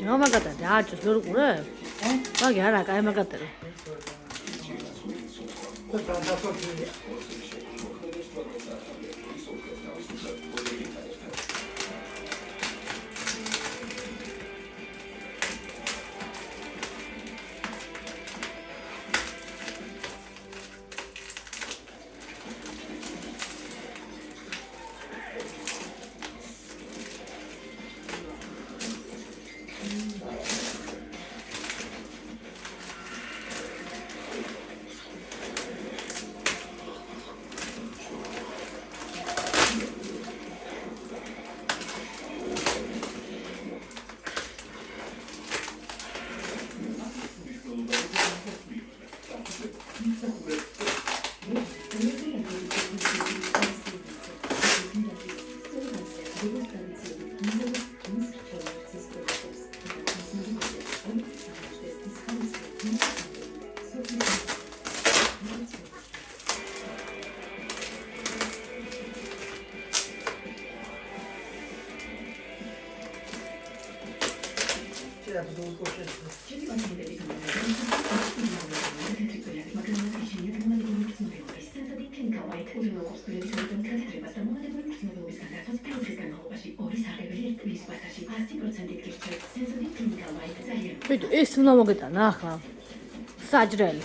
No, magata, ya, just lo cura. No, que ahora cae magata. ეს უნდა მოგეტანა ახლა საჯრელი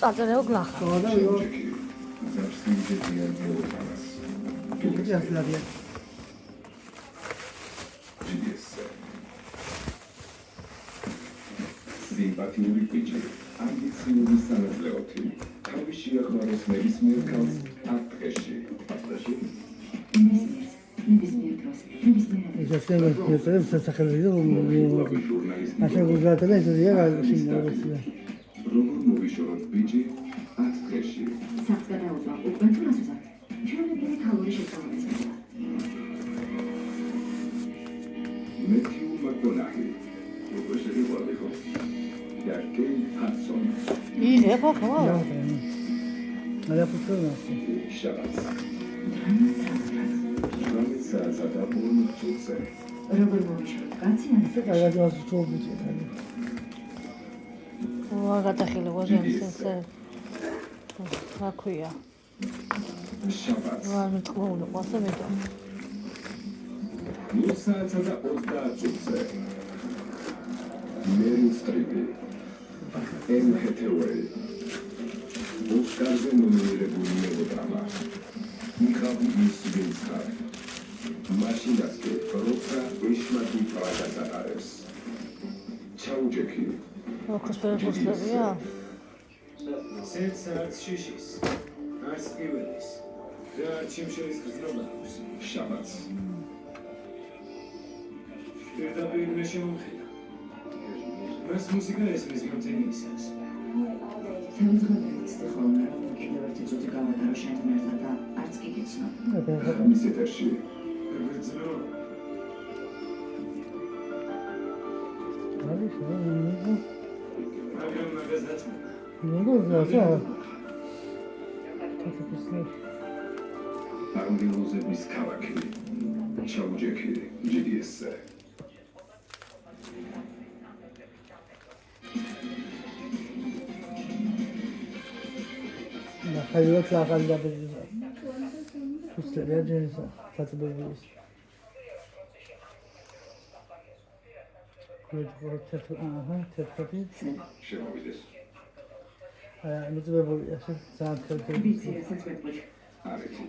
წაწერეო გლახა. სიმპათიური ბიჭი, ამბიციური სამეძლეოთი, თავის შეახვარეს ნებისმიერ ქალს აქ დღეში. როგორ მოვიშოროთ ბიჭი აქ დღეში. Matthew McConaughey, როგორ შეგვიძლია ხო? და კეი ჰადსონ. ეხა ხო? არა პუცონა. შაბათს. სადა ბუნუცე. როგორ მოვიშოროთ კაცი ან გადაგას ჩობიჭე. ვაგატახილე ვაჟამსენსე. აქვია. შაბათს. ვარ თქოუნო ყასემეტო. სადა 30-ზე. Meryl Streep. Anne Hathaway. ოსკარზე ნომინირებული მელოდრამა. მიხაილ მისლინსკი. მაშინაც კი როცა ეშმაკი პრაგას ატარებს ჩაუჯექი ოქროსფერი ფურცლებია? სენს არც შიშის, არც პირველის და არც შიმშელის გრძნობა აქვს. შაბათს პირდაპირ მე შემომხედა. მას მუსიკა ესმის გამთენიისას. თავისუფლად ხოლმე რომ კიდევ ერთი წუთი გავატარო შენთან ერთად და არც კი გიცნობ. ხმის ეთერში გრძნობა არის მაგრამ მაგას დაწმუნა. ნეგოზია თათაფისნი ანგელოზების ქალაქი ჩაუჯექი GDS-ზე და ხაილა ხალხი დაბეჭდა ფუსტები აჯენსა თათბების თეთრები შემოვიდეს მოძებებულია საერთოდ ვიციასაც მეტყვი. არეთი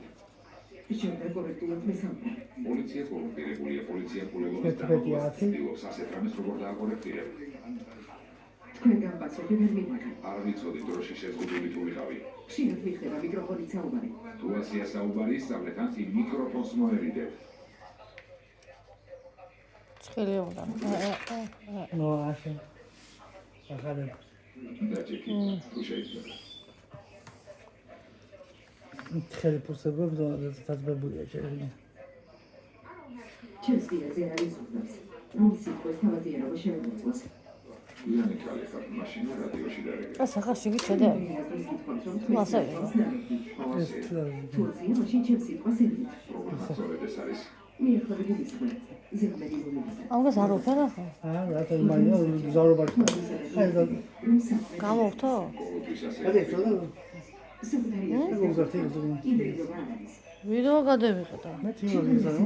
შეიძლება კორექტულად მესამე. პოლიცია კორუმპირებულია პოლიცია კულელობის თეთრები ათი დანოს ასეთ რამეს როგორ დააკორექტირებ თქვენ გამბაცობი ვერ მიგმართ. არ ვიცოდი დროში შეზღუდული თუ ვიყავი ხშირად ვიხდება მიკროფონით საუბარი. თუ ასია საუბარი ისწავლეთ ან კი მიკროფონს მოერიდეთ ცხელი უნდა. ნო ასე ახალი დაჭიქი თუ შეიძლება ხელი ფუსტები და თათბებულია შეიძლება ჩემს დიაზე არის უბრალოდ. რომ სიტყვის თავაზიანობა შემოწმოს. იანი კალიფარ მაშინა რადიოში დარეგე ეს ახლა შეგიჩადე? მასე. ეს თუზია მაშინ ჩემს სიტყვას ერიდი. პროფესორად ეს არის მიეხოდი სიტყვა. ზეგმერი გულისა. ამას არ ოფერა ხო? რატო მაინდა ზაურობაში აი და გამოვთო? ყოველთვის ასე აი ეს სუფთარია. უზართი ზონა ინდივიდუალიზმი. ვიდეო გადავიყო და მე თიმური ზარო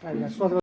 აი სხვა